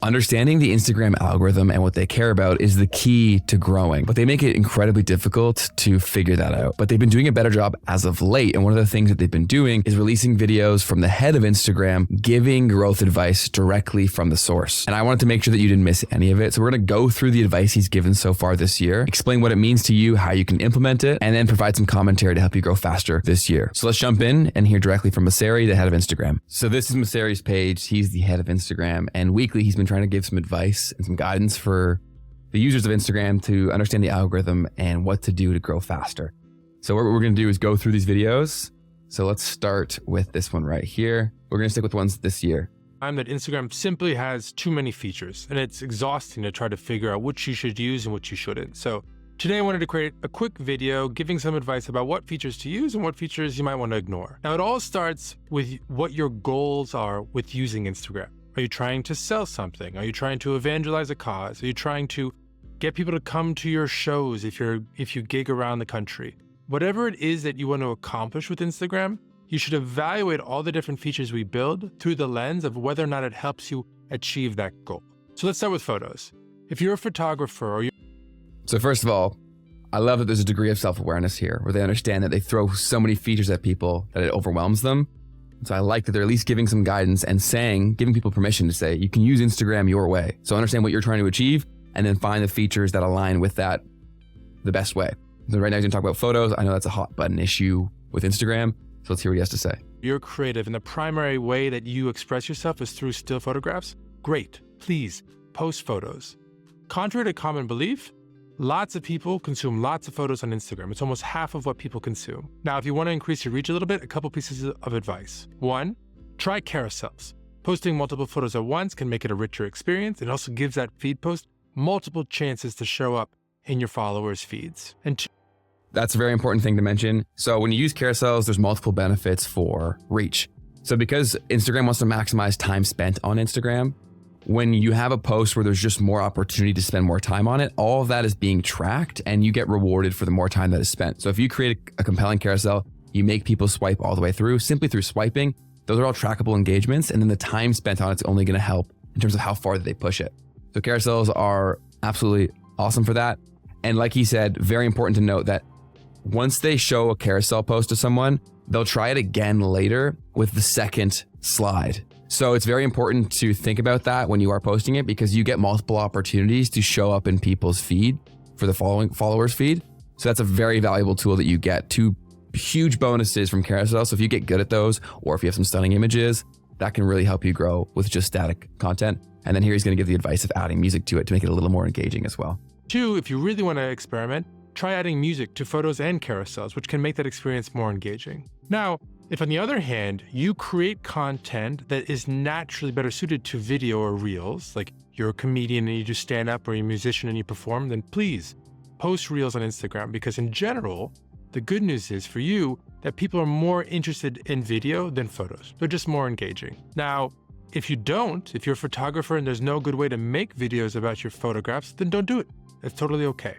Understanding the Instagram algorithm and what they care about is the key to growing, but they make it incredibly difficult to figure that out. But they've been doing a better job as of late. And one of the things that they've been doing is releasing videos from the head of Instagram, giving growth advice directly from the source. And I wanted to make sure that you didn't miss any of it. So we're going to go through the advice he's given so far this year, explain what it means to you, how you can implement it, and then provide some commentary to help you grow faster this year. So let's jump in and hear directly from Mosseri, the head of Instagram. So this is Mosseri's page. He's the head of Instagram, and weekly he's been trying to give some advice and some guidance for the users of Instagram to understand the algorithm and what to do to grow faster. So what we're going to do is go through these videos. So let's start with this one right here. We're going to stick with ones this year. That Instagram simply has too many features, and it's exhausting to try to figure out which you should use and which you shouldn't. So today I wanted to create a quick video giving some advice about what features to use and what features you might want to ignore. Now it all starts with what your goals are with using Instagram. Are you trying to sell something? Are you trying to evangelize a cause? Are you trying to get people to come to your shows if you gig around the country? Whatever it is that you want to accomplish with Instagram, you should evaluate all the different features we build through the lens of whether or not it helps you achieve that goal. So let's start with photos. If you're a photographer So first of all, I love that there's a degree of self-awareness here where they understand that they throw so many features at people that it overwhelms them. So I like that they're at least giving some guidance and giving people permission to say, you can use Instagram your way. So understand what you're trying to achieve and then find the features that align with that the best way. So right now he's gonna talk about photos. I know that's a hot button issue with Instagram. So let's hear what he has to say. You're creative and the primary way that you express yourself is through still photographs. Great, please post photos. Contrary to common belief, lots of people consume lots of photos on Instagram. It's almost half of what people consume. Now, if you want to increase your reach a little bit, a couple pieces of advice. One, try carousels. Posting multiple photos at once can make it a richer experience. It also gives that feed post multiple chances to show up in your followers' feeds. And two, that's a very important thing to mention. So when you use carousels, there's multiple benefits for reach. So because Instagram wants to maximize time spent on Instagram, when you have a post where there's just more opportunity to spend more time on it, all of that is being tracked and you get rewarded for the more time that is spent. So if you create a compelling carousel, you make people swipe all the way through, simply through swiping, those are all trackable engagements. And then the time spent on it's only going to help in terms of how far they push it. So carousels are absolutely awesome for that. And like he said, very important to note that once they show a carousel post to someone, they'll try it again later with the second slide. So it's very important to think about that when you are posting it because you get multiple opportunities to show up in people's feed for the followers feed. So that's a very valuable tool that you get. Two huge bonuses from carousel. So if you get good at those, or if you have some stunning images, that can really help you grow with just static content. And then here he's going to give the advice of adding music to it to make it a little more engaging as well. Two, if you really want to experiment, try adding music to photos and carousels, which can make that experience more engaging. Now, if on the other hand, you create content that is naturally better suited to video or reels, like you're a comedian and you just stand up or you're a musician and you perform, then please post reels on Instagram because in general, the good news is for you that people are more interested in video than photos. They're just more engaging. Now, if you're a photographer and there's no good way to make videos about your photographs, then don't do it. It's totally okay.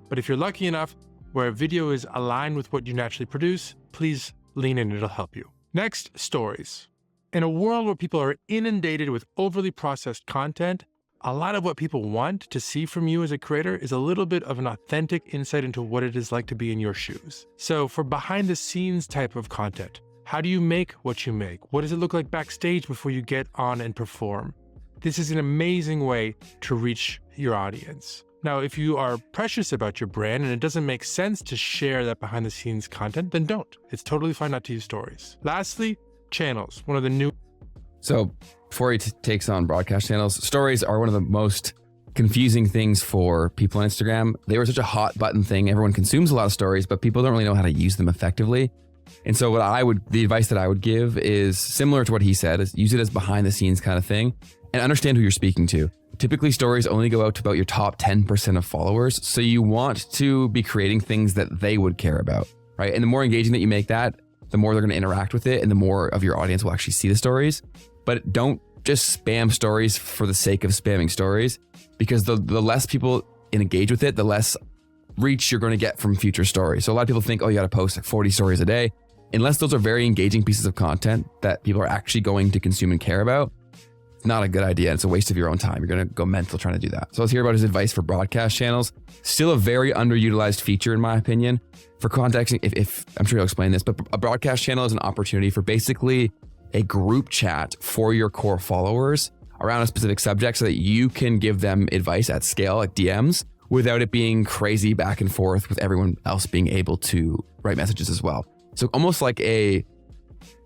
But if you're lucky enough where a video is aligned with what you naturally produce, please lean in, it'll help you. Next, stories. In a world where people are inundated with overly processed content, a lot of what people want to see from you as a creator is a little bit of an authentic insight into what it is like to be in your shoes. So for behind the scenes type of content, how do you make what you make? What does it look like backstage before you get on and perform? This is an amazing way to reach your audience. Now, if you are precious about your brand and it doesn't make sense to share that behind the scenes content, then don't. It's totally fine not to use stories. Lastly, channels, one of the new. So before he takes on broadcast channels, stories are one of the most confusing things for people on Instagram. They were such a hot button thing. Everyone consumes a lot of stories, but people don't really know how to use them effectively. And so the advice that I would give is similar to what he said, is use it as behind the scenes kind of thing and understand who you're speaking to. Typically stories only go out to about your top 10% of followers. So you want to be creating things that they would care about, right? And the more engaging that you make that, the more they're going to interact with it and the more of your audience will actually see the stories. But don't just spam stories for the sake of spamming stories, because the less people engage with it, the less reach you're going to get from future stories. So a lot of people think, oh, you got to post like 40 stories a day. Unless those are very engaging pieces of content that people are actually going to consume and care about, not a good idea. It's a waste of your own time. You're going to go mental trying to do that. So let's hear about his advice for broadcast channels. Still a very underutilized feature, in my opinion. For context, if I'm sure he'll explain this, but a broadcast channel is an opportunity for basically a group chat for your core followers around a specific subject so that you can give them advice at scale, like DMs, without it being crazy back and forth with everyone else being able to write messages as well. So almost like a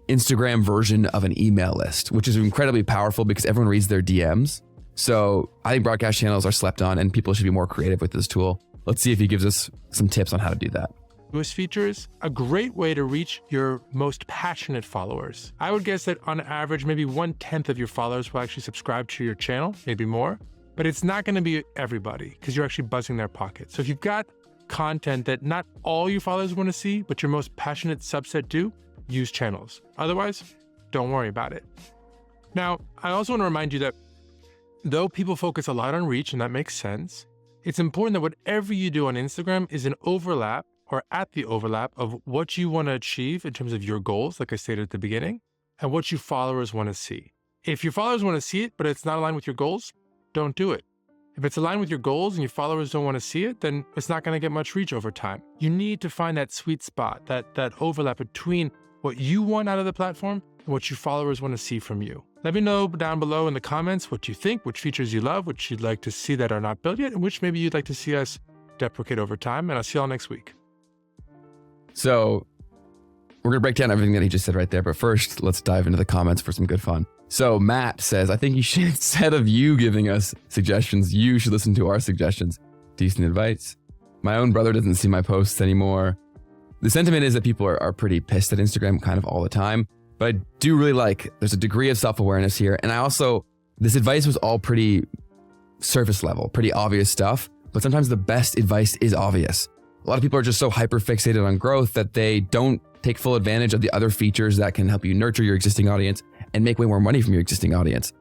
Instagram version of an email list, which is incredibly powerful because everyone reads their DMs. So I think broadcast channels are slept on and people should be more creative with this tool. Let's see if he gives us some tips on how to do that. Newest features, a great way to reach your most passionate followers. I would guess that on average, maybe 1/10 of your followers will actually subscribe to your channel, maybe more, but it's not going to be everybody because you're actually buzzing their pocket. So if you've got content that not all your followers want to see, but your most passionate subset do, use channels. Otherwise, don't worry about it. Now, I also want to remind you that though people focus a lot on reach, and that makes sense, it's important that whatever you do on Instagram is an overlap or at the overlap of what you want to achieve in terms of your goals, like I stated at the beginning, and what your followers want to see. If your followers want to see it, but it's not aligned with your goals, don't do it. If it's aligned with your goals and your followers don't want to see it, then it's not going to get much reach over time. You need to find that sweet spot, that overlap between what you want out of the platform and what your followers want to see from you. Let me know down below in the comments what you think, which features you love, which you'd like to see that are not built yet, and which maybe you'd like to see us deprecate over time. And I'll see y'all next week. So we're going to break down everything that he just said right there. But first, let's dive into the comments for some good fun. So Matt says, I think you should, instead of you giving us suggestions, you should listen to our suggestions. Decent advice. My own brother doesn't see my posts anymore. The sentiment is that people are pretty pissed at Instagram kind of all the time. But I do really like, there's a degree of self-awareness here. And I also, this advice was all pretty surface level, pretty obvious stuff. But sometimes the best advice is obvious. A lot of people are just so hyper fixated on growth that they don't take full advantage of the other features that can help you nurture your existing audience and make way more money from your existing audience.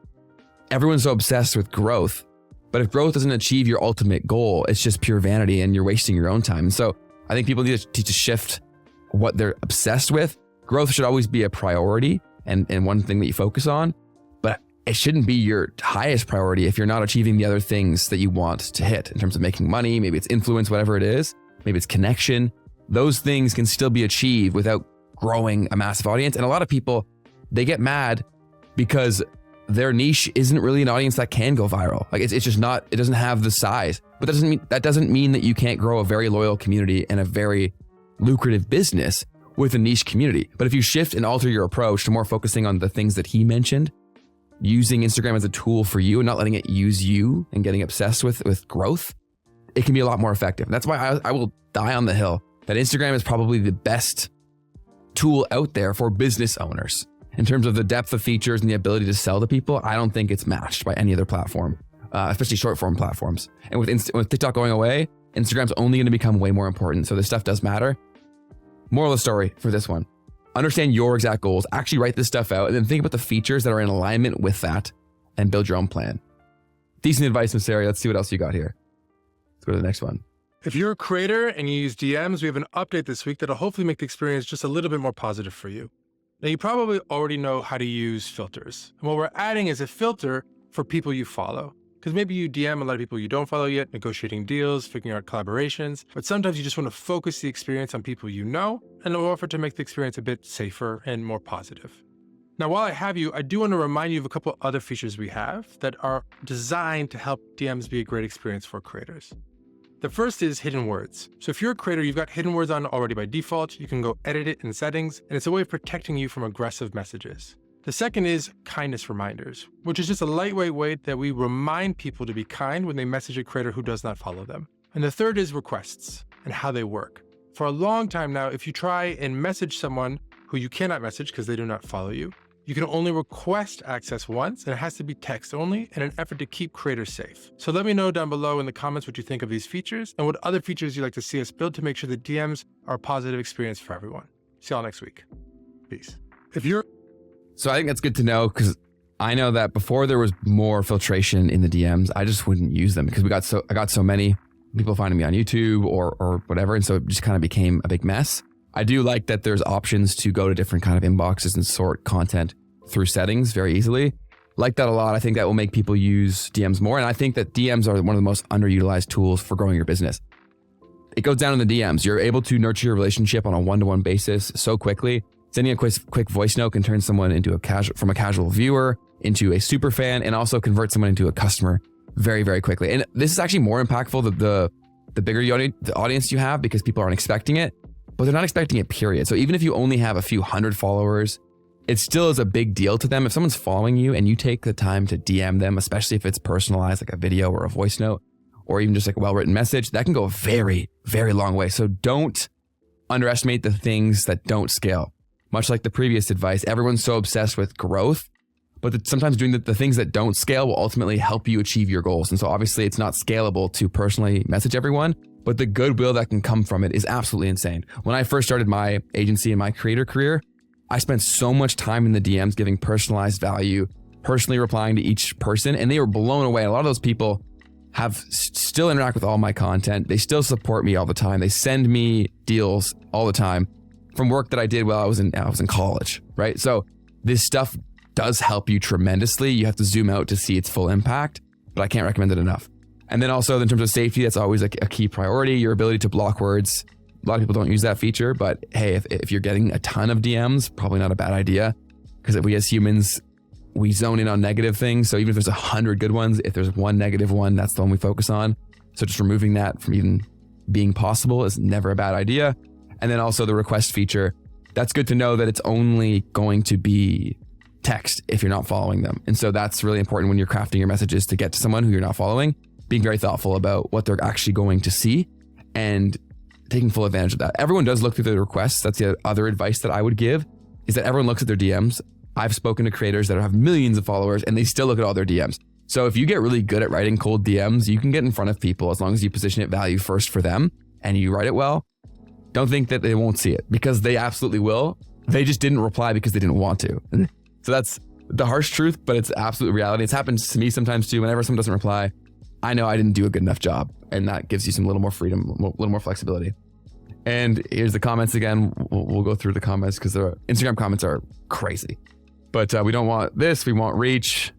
Everyone's so obsessed with growth, but if growth doesn't achieve your ultimate goal, it's just pure vanity and you're wasting your own time. So I think people need to shift what they're obsessed with. Growth should always be a priority and one thing that you focus on, but it shouldn't be your highest priority if you're not achieving the other things that you want to hit in terms of making money. Maybe it's influence, whatever it is. Maybe it's connection. Those things can still be achieved without growing a massive audience. And a lot of people, they get mad because their niche isn't really an audience that can go viral. Like it's just not, it doesn't have the size. But that doesn't mean that you can't grow a very loyal community and a very lucrative business with a niche community. But if you shift and alter your approach to more focusing on the things that he mentioned, using Instagram as a tool for you and not letting it use you and getting obsessed with growth, it can be a lot more effective. That's why I will die on the hill that Instagram is probably the best tool out there for business owners. In terms of the depth of features and the ability to sell to people, I don't think it's matched by any other platform, especially short form platforms. And with TikTok going away, Instagram's only going to become way more important. So this stuff does matter. Moral of the story for this one, understand your exact goals, actually write this stuff out, and then think about the features that are in alignment with that and build your own plan. Decent advice, Miss Sarah. Let's see what else you got here. Let's go to the next one. If you're a creator and you use DMs, we have an update this week that'll hopefully make the experience just a little bit more positive for you. Now, you probably already know how to use filters. And what we're adding is a filter for people you follow. Because maybe you DM a lot of people you don't follow yet, negotiating deals, figuring out collaborations, but sometimes you just want to focus the experience on people you know, and it'll offer to make the experience a bit safer and more positive. Now, while I have you, I do want to remind you of a couple other features we have that are designed to help DMs be a great experience for creators. The first is hidden words. So if you're a creator, you've got hidden words on already by default, you can go edit it in settings, and it's a way of protecting you from aggressive messages. The second is kindness reminders, which is just a lightweight way that we remind people to be kind when they message a creator who does not follow them. And the third is requests and how they work. For a long time now, if you try and message someone who you cannot message because they do not follow you, you can only request access once, and it has to be text only in an effort to keep creators safe. So let me know down below in the comments what you think of these features and what other features you'd like to see us build to make sure that DMs are a positive experience for everyone. See y'all next week. Peace. So I think that's good to know because I know that before there was more filtration in the DMs, I just wouldn't use them because I got so many people finding me on YouTube or whatever. And so it just kind of became a big mess. I do like that there's options to go to different kind of inboxes and sort content through settings very easily. like that a lot. I think that will make people use DMs more. And I think that DMs are one of the most underutilized tools for growing your business. It goes down in the DMs. You're able to nurture your relationship on a one-to-one basis so quickly. Sending a quick voice note can turn someone into from a casual viewer into a super fan, and also convert someone into a customer very, very quickly. And this is actually more impactful the bigger the audience you have, because people aren't expecting it, but they're not expecting it, period. So even if you only have a few hundred followers, it still is a big deal to them. If someone's following you and you take the time to DM them, especially if it's personalized, like a video or a voice note, or even just like a well-written message, that can go a very, very long way. So don't underestimate the things that don't scale. Much like the previous advice, everyone's so obsessed with growth, but sometimes doing the things that don't scale will ultimately help you achieve your goals. And so obviously it's not scalable to personally message everyone, but the goodwill that can come from it is absolutely insane. When I first started my agency and my creator career, I spent so much time in the DMs giving personalized value, personally replying to each person, and they were blown away. A lot of those people have still interact with all my content. They still support me all the time. They send me deals all the time from work that I did while I was in college, right? So this stuff does help you tremendously. You have to zoom out to see its full impact, but I can't recommend it enough. And then also in terms of safety, that's always a key priority. Your ability to block words. A lot of people don't use that feature, but hey, if you're getting a ton of DMs, probably not a bad idea, because we as humans, we zone in on negative things. So even if there's 100 good ones, if there's one negative one, that's the one we focus on. So just removing that from even being possible is never a bad idea. And then also the request feature, that's good to know that it's only going to be text if you're not following them. And so that's really important when you're crafting your messages to get to someone who you're not following, being very thoughtful about what they're actually going to see and taking full advantage of that. Everyone does look through the requests. That's the other advice that I would give, is that everyone looks at their DMs. I've spoken to creators that have millions of followers and they still look at all their DMs. So if you get really good at writing cold DMs, you can get in front of people as long as you position it value first for them and you write it well. Don't think that they won't see it, because they absolutely will. They just didn't reply because they didn't want to. So that's the harsh truth, but it's absolute reality. It's happened to me sometimes too. Whenever someone doesn't reply, I know I didn't do a good enough job, and that gives you some little more freedom, a little more flexibility. And here's the comments again. We'll go through the comments because the Instagram comments are crazy, but we don't want this. We want reach.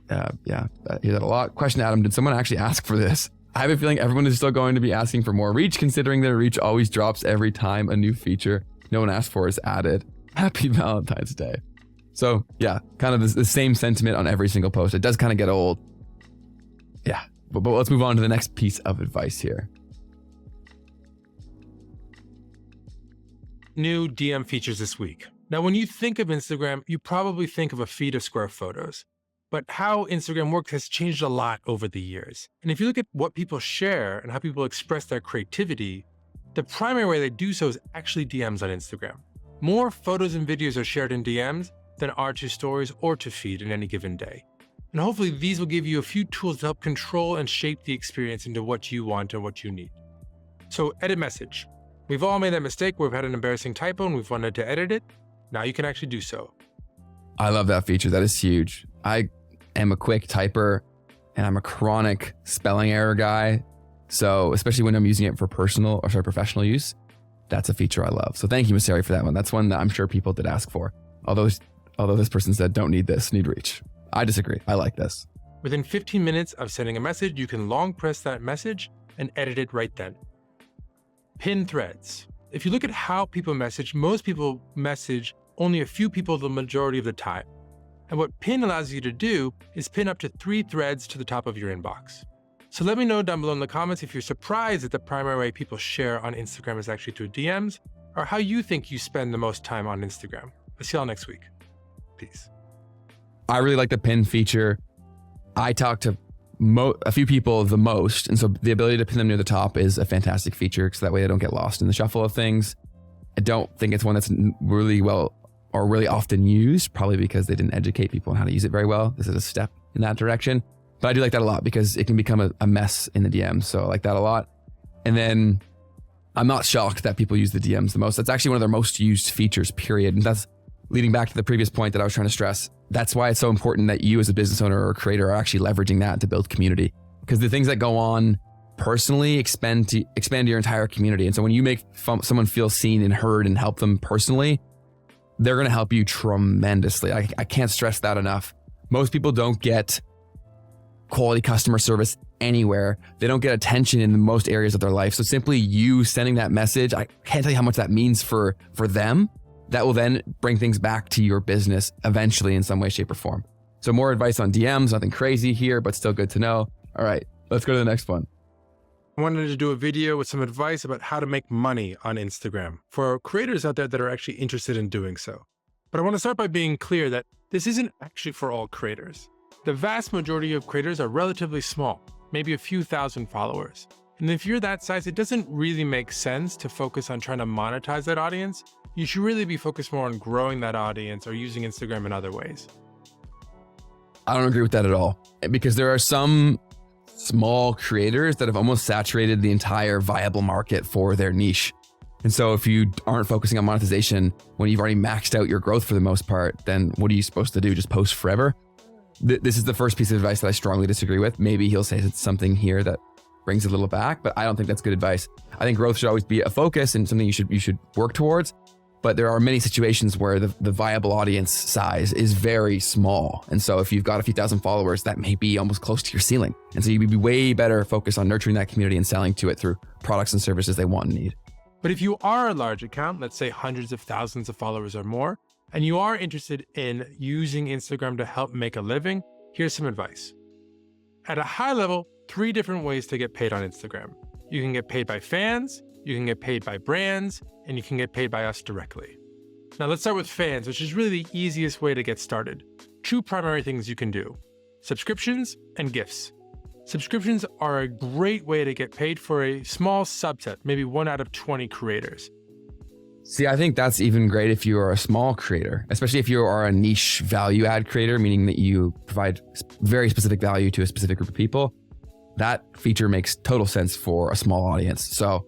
I hear that a lot. Question, Adam, did someone actually ask for this? I have a feeling everyone is still going to be asking for more reach, considering their reach always drops every time a new feature no one asked for is added. Happy Valentine's Day. So yeah, kind of the same sentiment on every single post. It does kind of get old. Yeah, but let's move on to the next piece of advice here. New DM features this week. Now, when you think of Instagram, you probably think of a feed of square photos. But how Instagram works has changed a lot over the years. And if you look at what people share and how people express their creativity, the primary way they do so is actually DMs on Instagram. More photos and videos are shared in DMs than are to stories or to feed in any given day. And hopefully these will give you a few tools to help control and shape the experience into what you want and what you need. So edit message. We've all made that mistake where we've had an embarrassing typo and we've wanted to edit it. Now you can actually do so. I love that feature. That is huge. I am a quick typer and I'm a chronic spelling error guy. So especially when I'm using it for professional use, that's a feature I love. So thank you, Messari, for that one. That's one that I'm sure people did ask for. Although this person said, don't need this, need reach. I disagree. I like this. Within 15 minutes of sending a message, you can long press that message and edit it right then. Pin threads. If you look at how people message, most people message only a few people the majority of the time. And what Pin allows you to do is pin up to 3 threads to the top of your inbox. So let me know down below in the comments if you're surprised that the primary way people share on Instagram is actually through DMs, or how you think you spend the most time on Instagram. I'll see y'all next week. Peace. I really like the pin feature. I talk to a few people the most, and so the ability to pin them near the top is a fantastic feature, so that way they don't get lost in the shuffle of things. I don't think it's one that's really well or really often used, probably because they didn't educate people on how to use it very well. This is a step in that direction, but I do like that a lot because it can become a mess in the DMs. So I like that a lot. And then I'm not shocked that people use the DMs the most. That's actually one of their most used features, period. And that's leading back to the previous point that I was trying to stress. That's why it's so important that you as a business owner or creator are actually leveraging that to build community, because the things that go on personally expand your entire community. And so when you make someone feel seen and heard and help them personally, they're going to help you tremendously. I can't stress that enough. Most people don't get quality customer service anywhere. They don't get attention in the most areas of their life. So simply you sending that message, I can't tell you how much that means for them. That will then bring things back to your business eventually in some way, shape, or form. So more advice on DMs, nothing crazy here, but still good to know. All right, let's go to the next one. I wanted to do a video with some advice about how to make money on Instagram for creators out there that are actually interested in doing so. But I want to start by being clear that this isn't actually for all creators. The vast majority of creators are relatively small, maybe a few thousand followers. And if you're that size, it doesn't really make sense to focus on trying to monetize that audience. You should really be focused more on growing that audience or using Instagram in other ways. I don't agree with that at all, because there are some small creators that have almost saturated the entire viable market for their niche. And so if you aren't focusing on monetization when you've already maxed out your growth for the most part, then what are you supposed to do? Just post forever? This is the first piece of advice that I strongly disagree with. Maybe he'll say something here that brings a little back, but I don't think that's good advice. I think growth should always be a focus and something you should work towards. But there are many situations where the viable audience size is very small. And so if you've got a few thousand followers, that may be almost close to your ceiling. And so you'd be way better focused on nurturing that community and selling to it through products and services they want and need. But if you are a large account, let's say hundreds of thousands of followers or more, and you are interested in using Instagram to help make a living, here's some advice. At a high level, 3 different ways to get paid on Instagram. You can get paid by fans, you can get paid by brands, and you can get paid by us directly. Now let's start with fans, which is really the easiest way to get started. 2 primary things you can do: subscriptions and gifts. Subscriptions are a great way to get paid for a small subset, maybe 1 out of 20 creators. See, I think that's even great if you are a small creator, especially if you are a niche value add creator, meaning that you provide very specific value to a specific group of people. That feature makes total sense for a small audience. So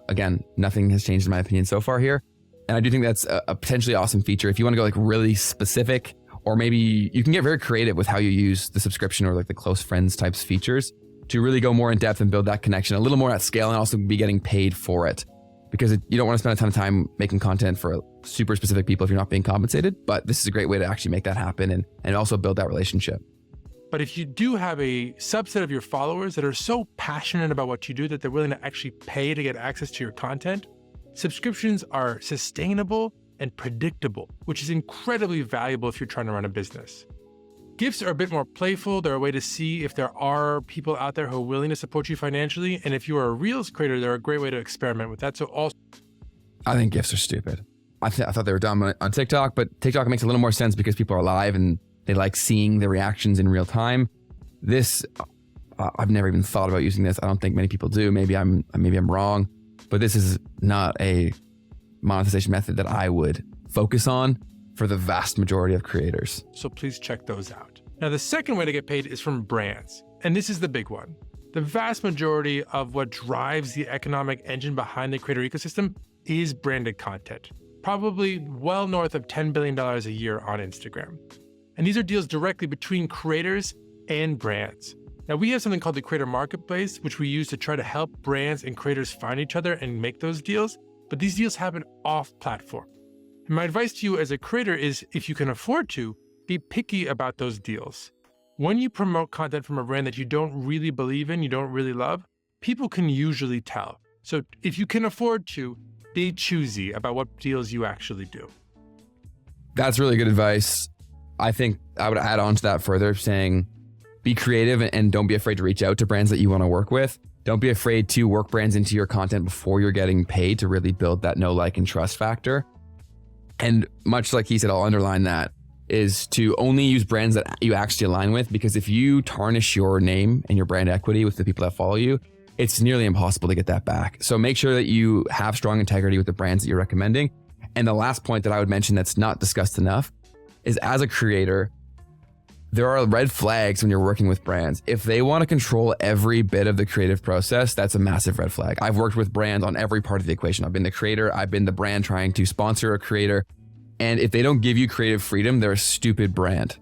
again, nothing has changed in my opinion so far here. And I do think that's a potentially awesome feature. If you want to go like really specific, or maybe you can get very creative with how you use the subscription or like the close friends types features to really go more in depth and build that connection a little more at scale and also be getting paid for it. Because you don't want to spend a ton of time making content for super specific people if you're not being compensated. But this is a great way to actually make that happen and also build that relationship. But if you do have a subset of your followers that are so passionate about what you do that they're willing to actually pay to get access to your content, subscriptions are sustainable and predictable, which is incredibly valuable if you're trying to run a business. Gifts are a bit more playful. They're a way to see if there are people out there who are willing to support you financially. And if you are a Reels creator, they're a great way to experiment with that. So also, I think gifts are stupid. I thought they were dumb on TikTok, but TikTok makes a little more sense because people are live and they like seeing the reactions in real time. This, I've never even thought about using this. I don't think many people do. Maybe I'm wrong, but this is not a monetization method that I would focus on for the vast majority of creators. So please check those out. Now, the second way to get paid is from brands. And this is the big one. The vast majority of what drives the economic engine behind the creator ecosystem is branded content, probably well north of $10 billion a year on Instagram. And these are deals directly between creators and brands. Now, we have something called the Creator Marketplace, which we use to try to help brands and creators find each other and make those deals. But these deals happen off platform. And my advice to you as a creator is, if you can afford to, be picky about those deals. When you promote content from a brand that you don't really believe in, you don't really love, people can usually tell. So if you can afford to, be choosy about what deals you actually do. That's really good advice. I think I would add on to that further, saying be creative and don't be afraid to reach out to brands that you want to work with. Don't be afraid to work brands into your content before you're getting paid to really build that know, like, and trust factor. And much like he said, I'll underline that, is to only use brands that you actually align with, because if you tarnish your name and your brand equity with the people that follow you, it's nearly impossible to get that back. So make sure that you have strong integrity with the brands that you're recommending. And the last point that I would mention that's not discussed enough is, as a creator, there are red flags when you're working with brands. If they want to control every bit of the creative process, that's a massive red flag. I've worked with brands on every part of the equation. I've been the creator, I've been the brand trying to sponsor a creator. And if they don't give you creative freedom, they're a stupid brand.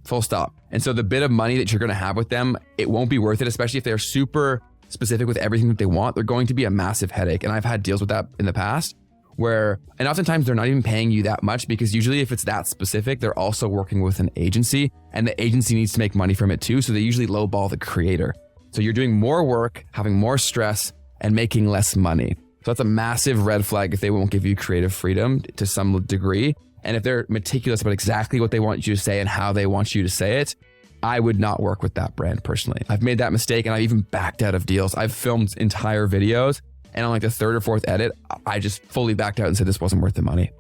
Full stop. And so the bit of money that you're going to have with them, it won't be worth it, especially if they're super specific with everything that they want. They're going to be a massive headache. And I've had deals with that in the past and oftentimes they're not even paying you that much, because usually if it's that specific, they're also working with an agency, and the agency needs to make money from it too. So they usually lowball the creator. So you're doing more work, having more stress, and making less money. So that's a massive red flag if they won't give you creative freedom to some degree. And if they're meticulous about exactly what they want you to say and how they want you to say it, I would not work with that brand personally. I've made that mistake, and I've even backed out of deals. I've filmed entire videos, and on like the third or fourth edit, I just fully backed out and said this wasn't worth the money.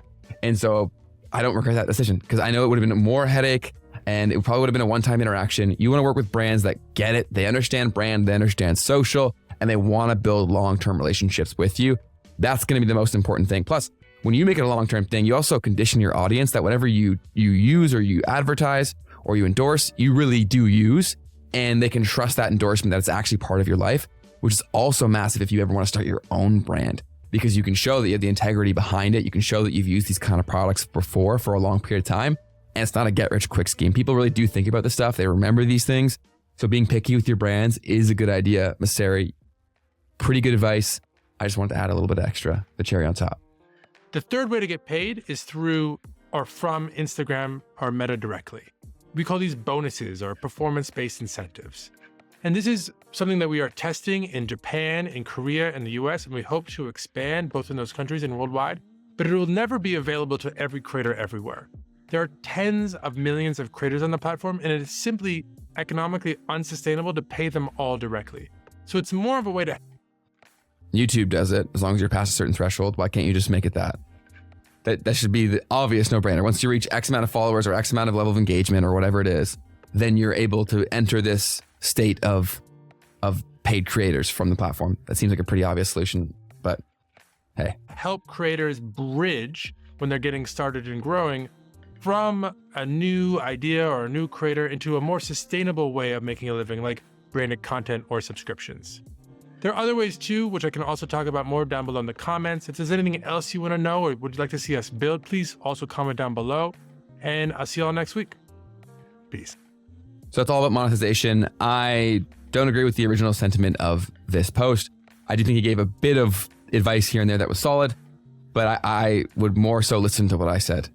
And so I don't regret that decision, because I know it would have been more headache, and it probably would have been a one-time interaction. You want to work with brands that get it. They understand brand, they understand social, and they want to build long-term relationships with you. That's going to be the most important thing. Plus, when you make it a long-term thing, you also condition your audience that whatever you use or you advertise or you endorse, you really do use, and they can trust that endorsement that it's actually part of your life, which is also massive if you ever want to start your own brand, because you can show that you have the integrity behind it. You can show that you've used these kind of products before for a long period of time, and it's not a get-rich-quick scheme. People really do think about this stuff. They remember these things. So being picky with your brands is a good idea. Messeri, pretty good advice. I just wanted to add a little bit extra, the cherry on top. The third way to get paid is through or from Instagram or Meta directly. We call these bonuses or performance-based incentives. And this is something that we are testing in Japan, in Korea, and the US, and we hope to expand both in those countries and worldwide, but it will never be available to every creator everywhere. There are tens of millions of creators on the platform, and it is simply economically unsustainable to pay them all directly. So it's more of a way to... YouTube does it. As long as you're past a certain threshold, why can't you just make it that? That should be the obvious no-brainer. Once you reach X amount of followers or X amount of level of engagement or whatever it is, then you're able to enter this state of paid creators from the platform. That seems like a pretty obvious solution, but hey. Help creators bridge when they're getting started and growing from a new idea or a new creator into a more sustainable way of making a living, like branded content or subscriptions. There are other ways too, which I can also talk about more down below in the comments. If there's anything else you want to know or would you like to see us build, please also comment down below. And I'll see you all next week. Peace. So that's all about monetization. I don't agree with the original sentiment of this post. I do think he gave a bit of advice here and there that was solid, but I would more so listen to what I said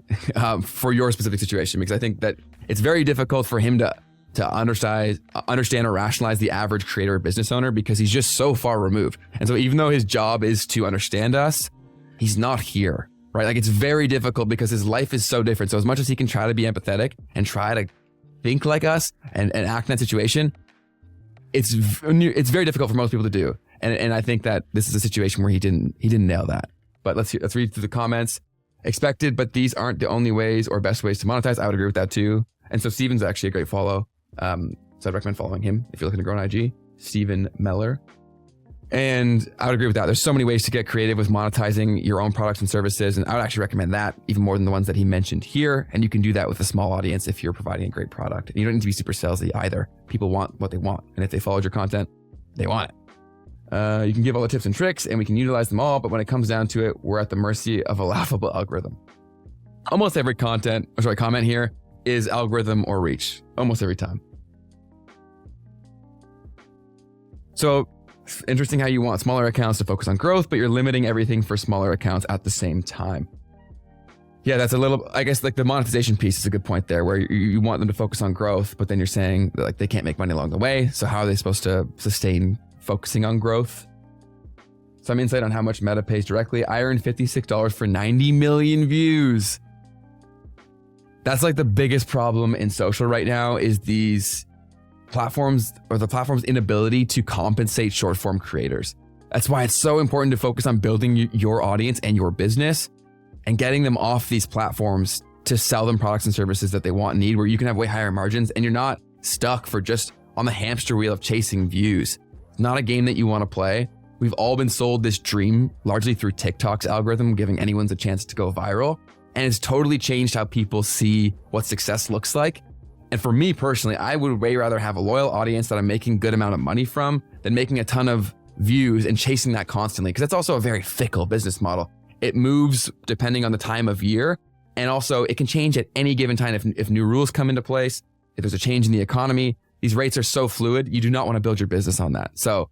for your specific situation, because I think that it's very difficult for him to understand or rationalize the average creator or business owner, because he's just so far removed. And so even though his job is to understand us, he's not here, right? Like, it's very difficult because his life is so different. So as much as he can try to be empathetic and try to think like us and act in that situation, it's very difficult for most people to do. And I think that this is a situation where he didn't nail that. But let's read through the comments. Expected, but these aren't the only ways or best ways to monetize. I would agree with that too. And so Steven's actually a great follow. So I'd recommend following him if you're looking to grow on IG, Steven Meller. And I would agree with that. There's so many ways to get creative with monetizing your own products and services. And I would actually recommend that even more than the ones that he mentioned here. And you can do that with a small audience if you're providing a great product. And you don't need to be super salesy either. People want what they want. And if they followed your content, they want it. You can give all the tips and tricks and we can utilize them all. But when it comes down to it, we're at the mercy of a laughable algorithm. Almost every comment here is algorithm or reach. Almost every time. So interesting how you want smaller accounts to focus on growth, but you're limiting everything for smaller accounts at the same time. Yeah, that's a little, I guess, like the monetization piece is a good point there, where you want them to focus on growth, but then you're saying that, like, they can't make money along the way. So how are they supposed to sustain focusing on growth? Some insight on how much Meta pays directly. I earned $56 for 90 million views. That's like the biggest problem in social right now, is these platforms, or the platform's inability to compensate short form creators. That's why it's so important to focus on building your audience and your business and getting them off these platforms to sell them products and services that they want and need, where you can have way higher margins and you're not stuck for just on the hamster wheel of chasing views. It's not a game that you want to play. We've all been sold this dream largely through TikTok's algorithm, giving anyone's a chance to go viral. And it's totally changed how people see what success looks like. And for me personally, I would way rather have a loyal audience that I'm making a good amount of money from than making a ton of views and chasing that constantly, because that's also a very fickle business model. It moves depending on the time of year. And also it can change at any given time if new rules come into place, if there's a change in the economy. These rates are so fluid. You do not want to build your business on that. So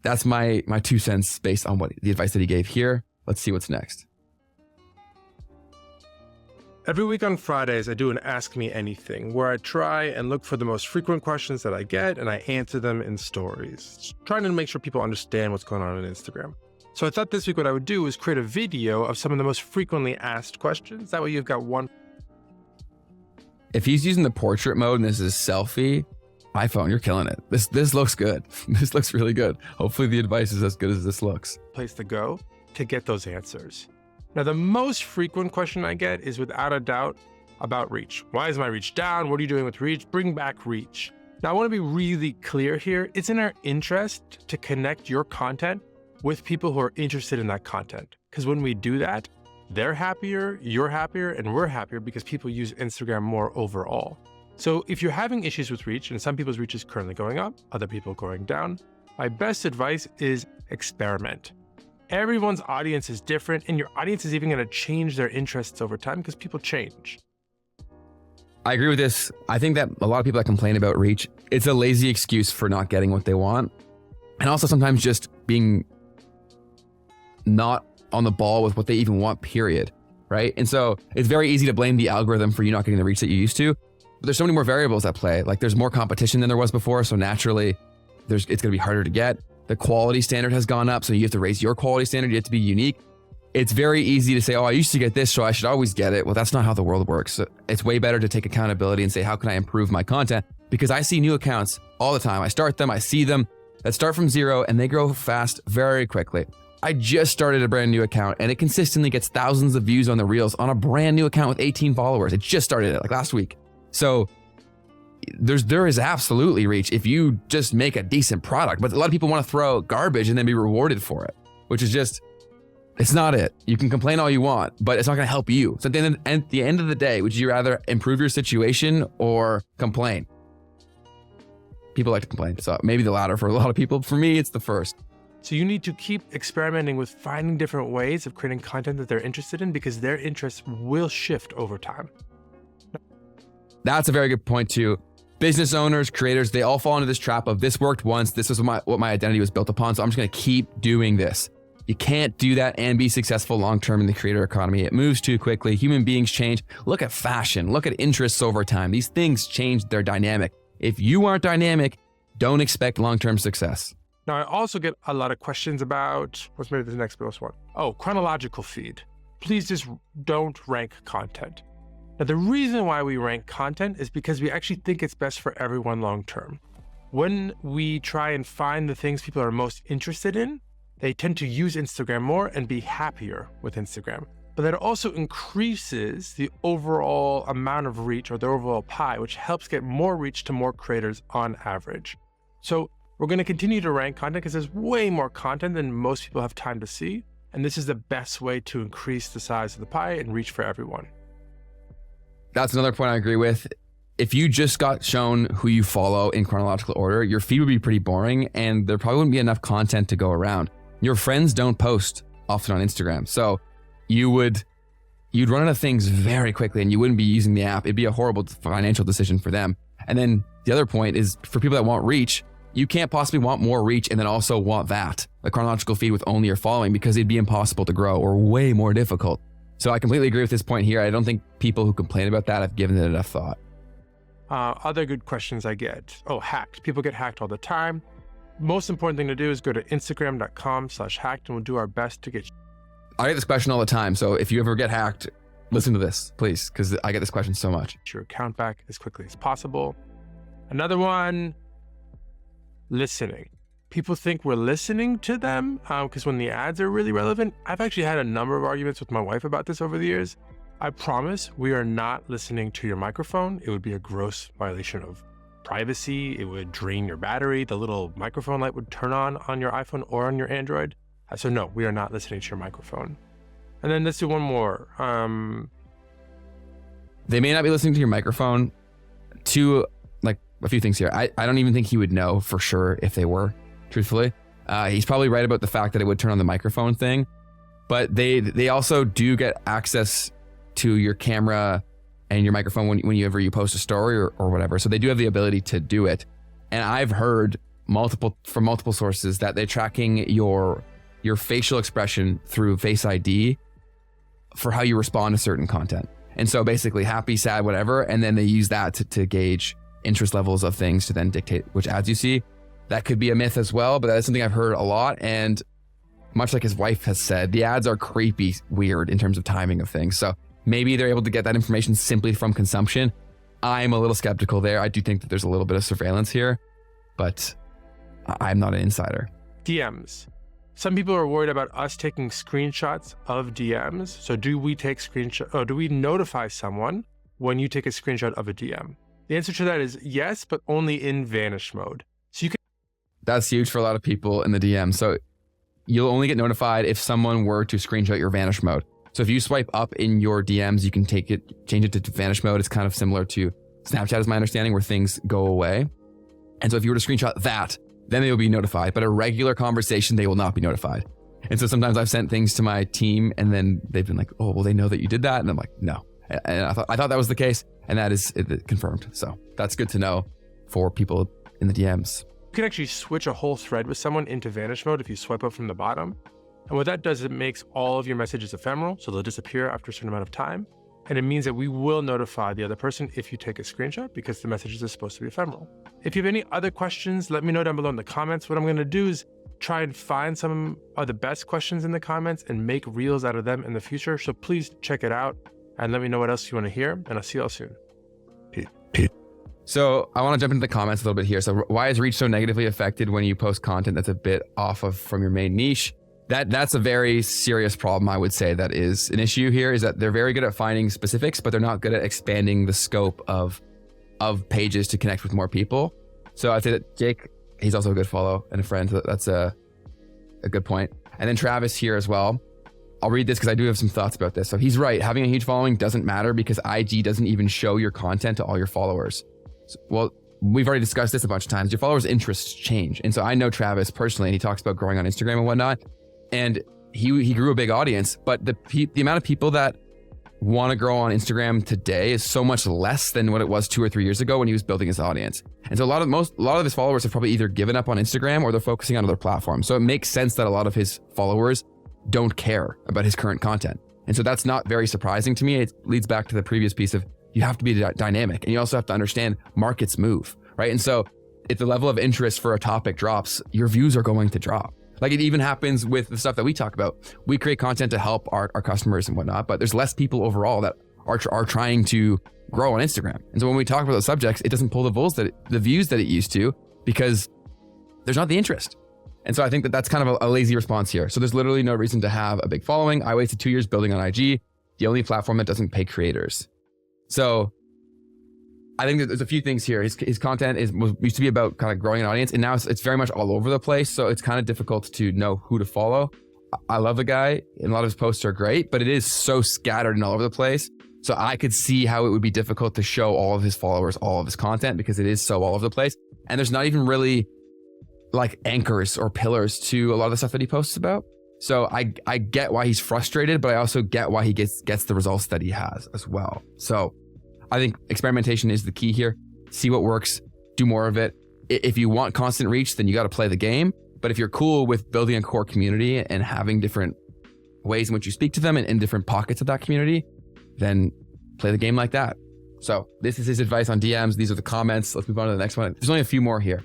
that's my 2 cents based on what the advice that he gave here. let's see what's next. Every week on Fridays, I do an Ask Me Anything, where I try and look for the most frequent questions that I get and I answer them in stories, trying to make sure people understand what's going on Instagram. So I thought this week what I would do is create a video of some of the most frequently asked questions. That way you've got one. If he's using the portrait mode and this is selfie, iPhone, you're killing it. This looks good. This looks really good. Hopefully the advice is as good as this looks. Place to go to get those answers. Now, the most frequent question I get is without a doubt about reach. Why is my reach down? What are you doing with reach? Bring back reach. Now, I want to be really clear here. It's in our interest to connect your content with people who are interested in that content. Because when we do that, they're happier, you're happier, and we're happier because people use Instagram more overall. So if you're having issues with reach, and some people's reach is currently going up, other people going down, my best advice is experiment. Everyone's audience is different, and your audience is even going to change their interests over time because people change. I agree with this. I think that a lot of people that complain about reach, it's a lazy excuse for not getting what they want. And also sometimes just being not on the ball with what they even want, period. Right? And so it's very easy to blame the algorithm for you not getting the reach that you used to. But there's so many more variables at play. Like there's more competition than there was before. So naturally, it's going to be harder to get. The quality standard has gone up, so you have to raise your quality standard. You have to be unique. It's very easy to say, oh, I used to get this, so I should always get it. Well, that's not how the world works. It's way better to take accountability and say, how can I improve my content? Because I see new accounts all the time. I start them, I see them that start from zero, and they grow fast very quickly. I just started a brand new account, and it consistently gets thousands of views on the Reels on a brand new account with 18 followers. It just started it like last week. So there is absolutely reach if you just make a decent product, but a lot of people want to throw garbage and then be rewarded for it, which is just, it's not it. You can complain all you want, but it's not going to help you. So at the end of the day, would you rather improve your situation or complain? People like to complain. So maybe the latter for a lot of people. For me, it's the first. So you need to keep experimenting with finding different ways of creating content that they're interested in because their interests will shift over time. That's a very good point too. Business owners, creators, they all fall into this trap of this worked once. This is what my identity was built upon. So I'm just going to keep doing this. You can't do that and be successful long-term in the creator economy. It moves too quickly. Human beings change. Look at fashion. Look at interests over time. These things change their dynamic. If you aren't dynamic, don't expect long-term success. Now, I also get a lot of questions about, what's maybe the next one? Oh, chronological feed. Please just don't rank content. Now, the reason why we rank content is because we actually think it's best for everyone long-term. When we try and find the things people are most interested in, they tend to use Instagram more and be happier with Instagram. But that also increases the overall amount of reach or the overall pie, which helps get more reach to more creators on average. So we're going to continue to rank content because there's way more content than most people have time to see. And this is the best way to increase the size of the pie and reach for everyone. That's another point I agree with. If you just got shown who you follow in chronological order, your feed would be pretty boring and there probably wouldn't be enough content to go around. Your friends don't post often on Instagram. So you'd run out of things very quickly and you wouldn't be using the app. It'd be a horrible financial decision for them. And then the other point is for people that want reach, you can't possibly want more reach and then also want that, a chronological feed with only your following, because it'd be impossible to grow or way more difficult. So I completely agree with this point here. I don't think people who complain about that have given it enough thought. Other good questions I get. Oh, hacked. People get hacked all the time. Most important thing to do is go to instagram.com/hacked and we'll do our best to get you. I get this question all the time. So if you ever get hacked, listen to this, please, because I get this question so much. Your account back as quickly as possible. Another one, listening. People think we're listening to them because when the ads are really relevant. I've actually had a number of arguments with my wife about this over the years. I promise we are not listening to your microphone. It would be a gross violation of privacy. It would drain your battery. The little microphone light would turn on your iPhone or on your Android. So no, we are not listening to your microphone. And then let's do one more. They may not be listening to your microphone. A few things here. I don't even think he would know for sure if they were, truthfully. He's probably right about the fact that it would turn on the microphone thing, but they also do get access to your camera and your microphone whenever you post a story or whatever. So they do have the ability to do it. And I've heard from multiple sources that they're tracking your your facial expression through Face ID for how you respond to certain content. And so basically happy, sad, whatever. And then they use that to gauge interest levels of things to then dictate which ads you see. That could be a myth as well, but that is something I've heard a lot. And much like his wife has said, the ads are creepy weird in terms of timing of things. So maybe they're able to get that information simply from consumption. I'm a little skeptical there. I do think that there's a little bit of surveillance here, but I'm not an insider. DMs. Some people are worried about us taking screenshots of DMs. So do we take screenshots, or do we notify someone when you take a screenshot of a DM? The answer to that is yes, but only in vanish mode. So you can. That's huge for a lot of people in the DM. So you'll only get notified if someone were to screenshot your vanish mode. So if you swipe up in your DMs, you can change it to vanish mode. It's kind of similar to Snapchat is my understanding, where things go away. And so if you were to screenshot that, then they will be notified, but a regular conversation, they will not be notified. And so sometimes I've sent things to my team and then they've been like, oh, well, they know that you did that. And I'm like, no. And I thought that was the case, and that is confirmed. So that's good to know for people in the DMs. You can actually switch a whole thread with someone into vanish mode if you swipe up from the bottom. And what that does, it makes all of your messages ephemeral, so they'll disappear after a certain amount of time. And it means that we will notify the other person if you take a screenshot, because the messages are supposed to be ephemeral. If you have any other questions, let me know down below in the comments. What I'm going to do is try and find some of the best questions in the comments and make reels out of them in the future. So please check it out and let me know what else you want to hear. And I'll see you all soon. Peace. So I want to jump into the comments a little bit here. So why is reach so negatively affected when you post content that's a bit off from your main niche? That's a very serious problem, I would say, that is an issue here, is that they're very good at finding specifics, but they're not good at expanding the scope of pages to connect with more people. So I'd say that Jake, he's also a good follow and a friend. So that's a good point. And then Travis here as well. I'll read this because I do have some thoughts about this. So he's right. Having a huge following doesn't matter because IG doesn't even show your content to all your followers. So, well, we've already discussed this a bunch of times. Your followers' interests change. And so I know Travis personally, and he talks about growing on Instagram and whatnot. And he grew a big audience, but the amount of people that want to grow on Instagram today is so much less than what it was 2 or 3 years ago when he was building his audience. And so a lot of his followers have probably either given up on Instagram or they're focusing on other platforms. So it makes sense that a lot of his followers don't care about his current content. And so that's not very surprising to me. It leads back to the previous piece of you have to be dynamic, and you also have to understand markets move, right? And so if the level of interest for a topic drops, your views are going to drop. Like it even happens with the stuff that we talk about. We create content to help our customers and whatnot, but there's less people overall that are trying to grow on Instagram. And so when we talk about those subjects, it doesn't pull the views that it used to because there's not the interest. And so I think that that's kind of a lazy response here. So there's literally no reason to have a big following. I wasted 2 years building on IG, the only platform that doesn't pay creators. So I think that there's a few things here. His content used to be about kind of growing an audience, and now it's very much all over the place. So it's kind of difficult to know who to follow. I love the guy, and a lot of his posts are great, but it is so scattered and all over the place. So I could see how it would be difficult to show all of his followers all of his content because it is so all over the place. And there's not even really like anchors or pillars to a lot of the stuff that he posts about. So I get why he's frustrated, but I also get why he gets the results that he has as well. So I think experimentation is the key here. See what works, do more of it. If you want constant reach, then you got to play the game. But if you're cool with building a core community and having different ways in which you speak to them and in different pockets of that community, then play the game like that. So this is his advice on DMs. These are the comments. Let's move on to the next one. There's only a few more here.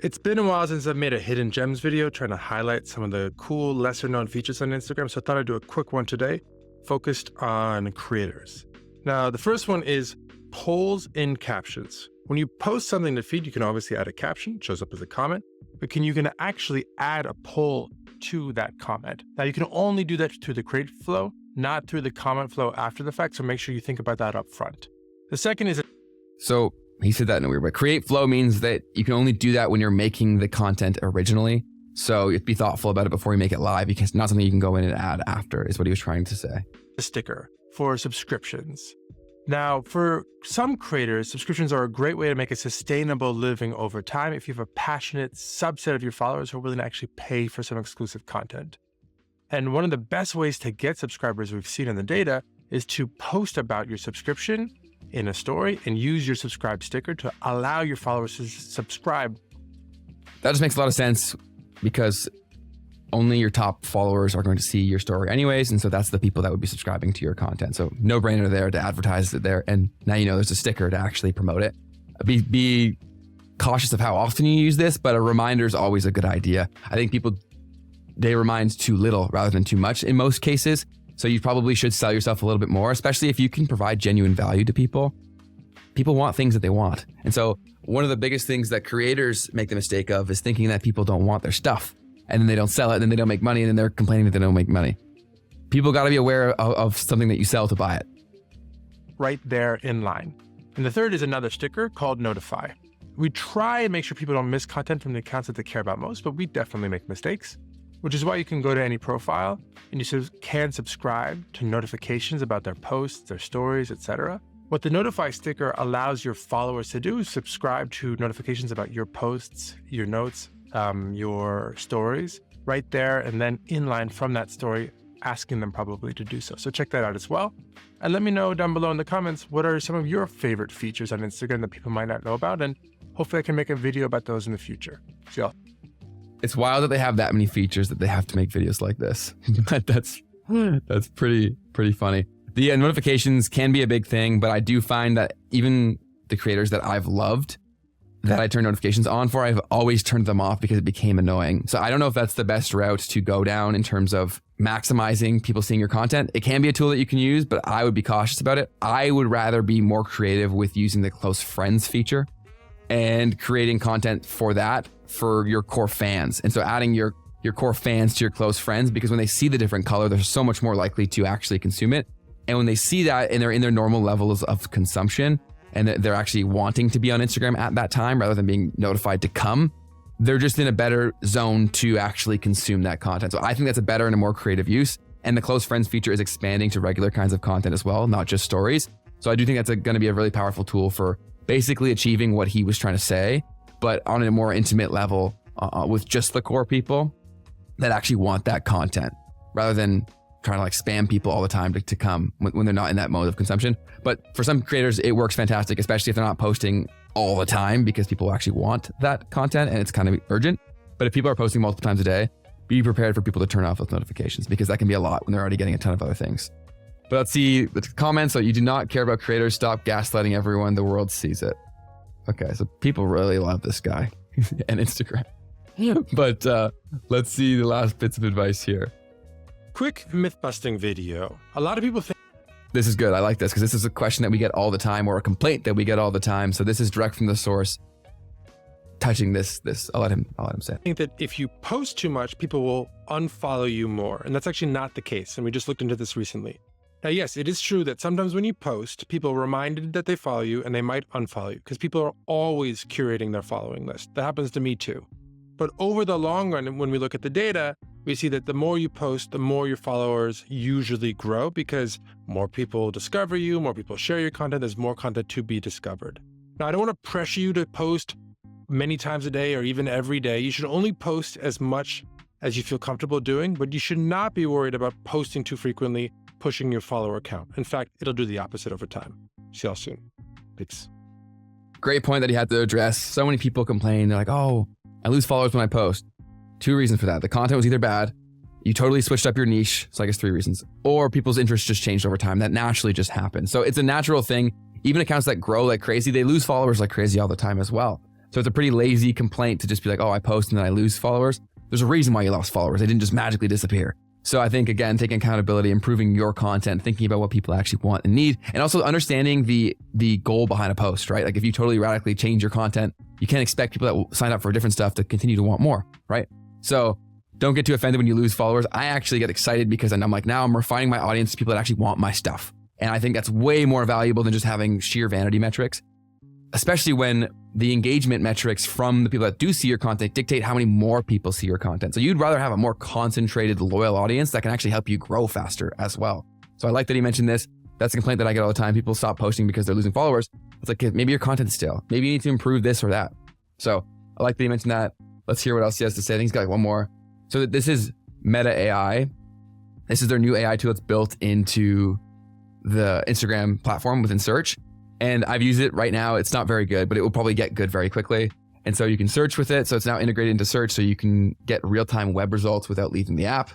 It's been a while since I've made a hidden gems video trying to highlight some of the cool, lesser known features on Instagram. So I thought I'd do a quick one today, focused on creators. Now, the first one is polls in captions. When you post something to feed, you can obviously add a caption, it shows up as a comment, but you can actually add a poll to that comment. Now, you can only do that through the create flow, not through the comment flow after the fact. So make sure you think about that up front. The second is... So he said that in a weird way. Create flow means that you can only do that when you're making the content originally. So you have to be thoughtful about it before you make it live, because it's not something you can go in and add after, is what he was trying to say. A sticker for subscriptions. Now, for some creators, subscriptions are a great way to make a sustainable living over time if you have a passionate subset of your followers who are willing to actually pay for some exclusive content. And one of the best ways to get subscribers we've seen in the data is to post about your subscription in a story and use your subscribe sticker to allow your followers to subscribe that just makes a lot of sense because only your top followers are going to see your story anyways. And so that's the people that would be subscribing to your content. So no brainer there to advertise it there. And now you know there's a sticker to actually promote it. Be cautious of how often you use this, but a reminder is always a good idea. I think they remind too little rather than too much in most cases. So you probably should sell yourself a little bit more, especially if you can provide genuine value to people. People want things that they want. And so one of the biggest things that creators make the mistake of is thinking that people don't want their stuff. And then they don't sell it, and then they don't make money, and then they're complaining that they don't make money. People got to be aware of something that you sell to buy it. Right there in line. And the third is another sticker called Notify. We try and make sure people don't miss content from the accounts that they care about most, but we definitely make mistakes, which is why you can go to any profile and you can subscribe to notifications about their posts, their stories, etc. What the Notify sticker allows your followers to do is subscribe to notifications about your posts, your notes, your stories right there, and then inline from that story, asking them probably to do so. So check that out as well. And let me know down below in the comments, what are some of your favorite features on Instagram that people might not know about? And hopefully I can make a video about those in the future. See y'all. It's wild that they have that many features that they have to make videos like this. That's pretty funny. The notifications can be a big thing, but I do find that even the creators that I've loved that I turn notifications on for, I've always turned them off because it became annoying. So I don't know if that's the best route to go down in terms of maximizing people seeing your content. It can be a tool that you can use, but I would be cautious about it. I would rather be more creative with using the close friends feature and creating content for that for your core fans. And so adding your core fans to your close friends, because when they see the different color, they're so much more likely to actually consume it. And when they see that and they're in their normal levels of consumption, and they're actually wanting to be on Instagram at that time rather than being notified to come, they're just in a better zone to actually consume that content. So I think that's a better and a more creative use. And the close friends feature is expanding to regular kinds of content as well, not just stories. So I do think that's going to be a really powerful tool for basically achieving what he was trying to say, but on a more intimate level with just the core people that actually want that content rather than trying to like spam people all the time to come when they're not in that mode of consumption. But for some creators, it works fantastic, especially if they're not posting all the time because people actually want that content and it's kind of urgent. But if people are posting multiple times a day, be prepared for people to turn off those notifications because that can be a lot when they're already getting a ton of other things. But let's see the comments. So you do not care about creators. Stop gaslighting everyone. The world sees it. Okay, so people really love this guy and Instagram. But let's see the last bits of advice here. Quick myth-busting video. A lot of people think this is good. I like this because this is a question that we get all the time or a complaint that we get all the time. So this is direct from the source. Touching this, I'll let him say it. think that if you post too much, people will unfollow you more. And that's actually not the case. And we just looked into this recently. Now, yes, it is true that sometimes when you post, people are reminded that they follow you and they might unfollow you because people are always curating their following list. That happens to me too. But over the long run, when we look at the data, we see that the more you post, the more your followers usually grow because more people discover you, more people share your content, there's more content to be discovered. Now, I don't want to pressure you to post many times a day or even every day. You should only post as much as you feel comfortable doing, but you should not be worried about posting too frequently, pushing your follower count. In fact, it'll do the opposite over time. See y'all soon. Peace. Great point that he had to address. So many people complain. They're like, oh, I lose followers when I post. Two reasons for that. The content was either bad, you totally switched up your niche, so I guess 3 reasons, or people's interests just changed over time. That naturally just happens. So it's a natural thing. Even accounts that grow like crazy, they lose followers like crazy all the time as well. So it's a pretty lazy complaint to just be like, oh, I post and then I lose followers. There's a reason why you lost followers. They didn't just magically disappear. So I think, again, taking accountability, improving your content, thinking about what people actually want and need, and also understanding the goal behind a post, right? Like if you totally radically change your content, you can't expect people that will sign up for different stuff to continue to want more, right? So don't get too offended when you lose followers. I actually get excited because I'm like, now I'm refining my audience to people that actually want my stuff. And I think that's way more valuable than just having sheer vanity metrics, especially when the engagement metrics from the people that do see your content dictate how many more people see your content. So you'd rather have a more concentrated, loyal audience that can actually help you grow faster as well. So I like that he mentioned this. That's a complaint that I get all the time. People stop posting because they're losing followers. It's like, maybe your content's stale. Maybe you need to improve this or that. So I like that he mentioned that. Let's hear what else he has to say. I think he's got like one more. So this is Meta AI. This is their new AI tool that's built into the Instagram platform within search. And I've used it right now. It's not very good, but it will probably get good very quickly. And so you can search with it. So it's now integrated into search so you can get real-time web results without leaving the app.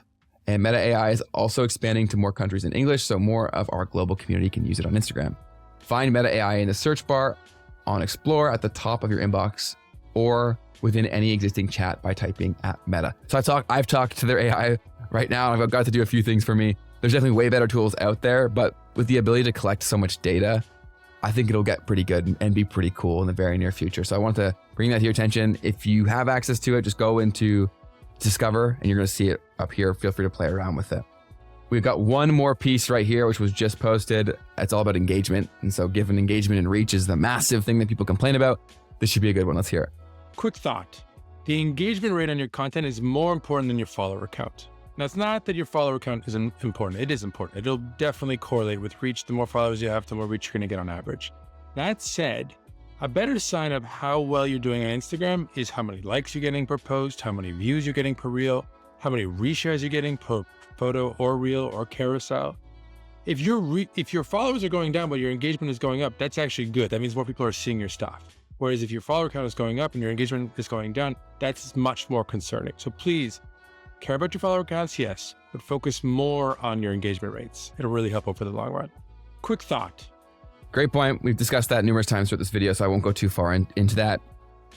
And Meta AI is also expanding to more countries in English, so more of our global community can use it on Instagram. Find Meta AI in the search bar on Explore at the top of your inbox or within any existing chat by typing @Meta. So I've talked to their AI right now. I've got to do a few things for me. There's definitely way better tools out there, but with the ability to collect so much data, I think it'll get pretty good and be pretty cool in the very near future. So I want to bring that to your attention. If you have access to it, just go into Discover and you're going to see it up here. Feel free to play around with it. We've got one more piece right here, which was just posted. It's all about engagement. And so given engagement and reach is the massive thing that people complain about, this should be a good one. Let's hear it. Quick thought. The engagement rate on your content is more important than your follower count. Now, it's not that your follower count isn't important. It is important. It'll definitely correlate with reach. The more followers you have, the more reach you're going to get on average. That said, a better sign of how well you're doing on Instagram is how many likes you're getting per post, how many views you're getting per reel, how many reshares you're getting per photo or reel or carousel. If your followers are going down but your engagement is going up, that's actually good. That means more people are seeing your stuff. Whereas if your follower count is going up and your engagement is going down, that's much more concerning. So please care about your follower counts, yes, but focus more on your engagement rates. It'll really help over the long run. Quick thought. Great point. We've discussed that numerous times throughout this video, so I won't go too far into that,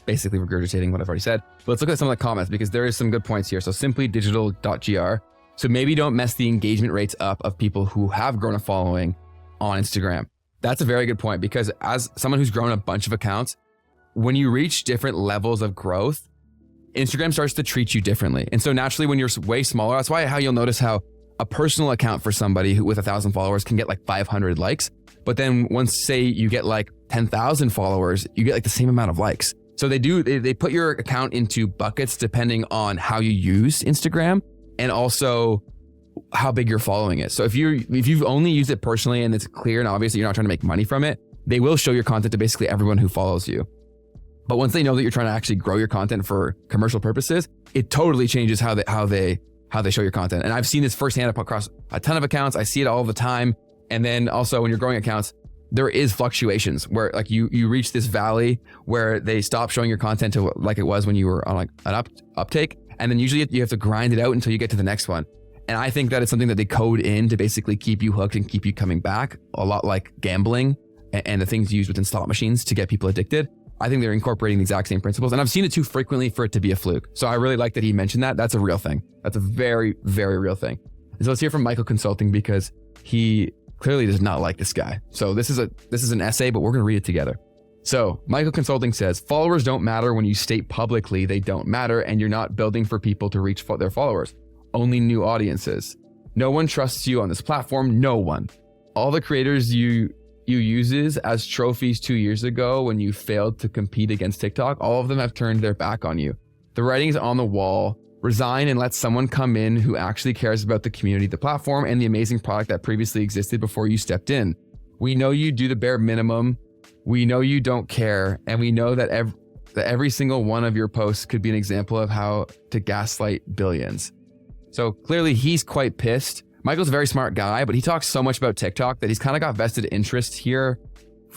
basically regurgitating what I've already said. But let's look at some of the comments because there is some good points here. So simplydigital.gr. So maybe don't mess the engagement rates up of people who have grown a following on Instagram. That's a very good point because as someone who's grown a bunch of accounts, when you reach different levels of growth, Instagram starts to treat you differently. And so naturally when you're way smaller, that's why how you'll notice how a personal account for somebody who with 1,000 followers can get like 500 likes. But then once say you get like 10,000 followers, you get like the same amount of likes. So they put your account into buckets depending on how you use Instagram and also how big your following is. So if you've only used it personally and it's clear and obvious that you're not trying to make money from it, they will show your content to basically everyone who follows you. But once they know that you're trying to actually grow your content for commercial purposes, it totally changes how they show your content. And I've seen this firsthand across a ton of accounts. I see it all the time. And then also when you're growing accounts, there is fluctuations where like you reach this valley where they stop showing your content to like it was when you were on like an uptake. And then usually you have to grind it out until you get to the next one. And I think that it's something that they code in to basically keep you hooked and keep you coming back, a lot like gambling and the things used within slot machines to get people addicted. I think they're incorporating the exact same principles. And I've seen it too frequently for it to be a fluke. So I really like that he mentioned that. That's a real thing. That's a very, very real thing. And so let's hear from Michael Consulting because he clearly does not like this guy. So this is an essay, but we're going to read it together. So Michael Consulting says, followers don't matter when you state publicly they don't matter and you're not building for people to reach their followers. Only new audiences. No one trusts you on this platform. No one. All the creators you uses as trophies 2 years ago when you failed to compete against TikTok, all of them have turned their back on you. The writing's on the wall. Resign and let someone come in who actually cares about the community, the platform, and the amazing product that previously existed before you stepped in. We know you do the bare minimum. We know you don't care. And we know that every single one of your posts could be an example of how to gaslight billions. So clearly he's quite pissed. Michael's a very smart guy, but he talks so much about TikTok that he's kind of got vested interest here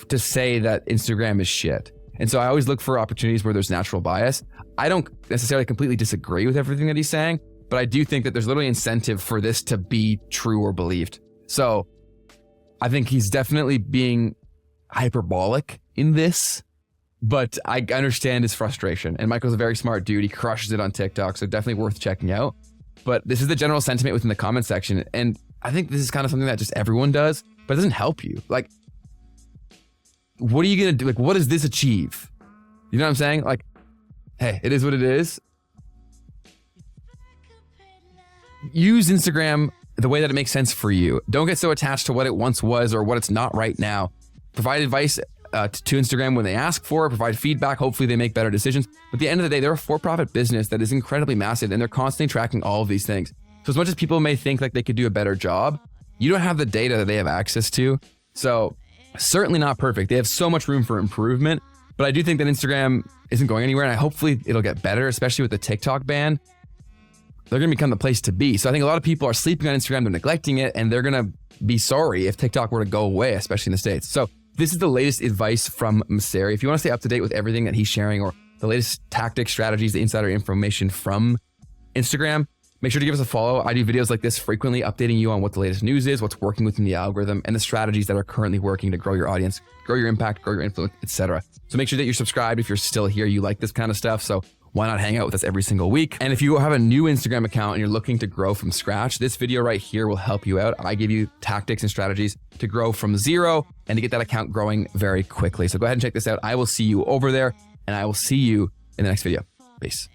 to say that Instagram is shit. And so I always look for opportunities where there's natural bias. I don't necessarily completely disagree with everything that he's saying, but I do think that there's literally incentive for this to be true or believed. So I think he's definitely being hyperbolic in this, but I understand his frustration. And Michael's a very smart dude. He crushes it on TikTok, so definitely worth checking out. But this is the general sentiment within the comment section. And I think this is kind of something that just everyone does, but it doesn't help you. Like, what are you going to do? Like, what does this achieve? You know what I'm saying? Like, hey, it is what it is. Use Instagram the way that it makes sense for you. Don't get so attached to what it once was or what it's not right now. Provide advice to Instagram when they ask for it, provide feedback. Hopefully they make better decisions. But at the end of the day, they're a for-profit business that is incredibly massive and they're constantly tracking all of these things. So as much as people may think like they could do a better job, you don't have the data that they have access to. So certainly not perfect. They have so much room for improvement, but I do think that Instagram isn't going anywhere and hopefully it'll get better, especially with the TikTok ban. They're going to become the place to be. So I think a lot of people are sleeping on Instagram, they're neglecting it, and they're going to be sorry if TikTok were to go away, especially in the States. So this is the latest advice from Messari. If you want to stay up to date with everything that he's sharing or the latest tactics, strategies, the insider information from Instagram, make sure to give us a follow. I do videos like this frequently, updating you on what the latest news is, what's working within the algorithm, and the strategies that are currently working to grow your audience, grow your impact, grow your influence, etc. So make sure that you're subscribed if you're still here, you like this kind of stuff. So why not hang out with us every single week? And if you have a new Instagram account and you're looking to grow from scratch, this video right here will help you out. I give you tactics and strategies to grow from zero and to get that account growing very quickly. So go ahead and check this out. I will see you over there, and I will see you in the next video. Peace.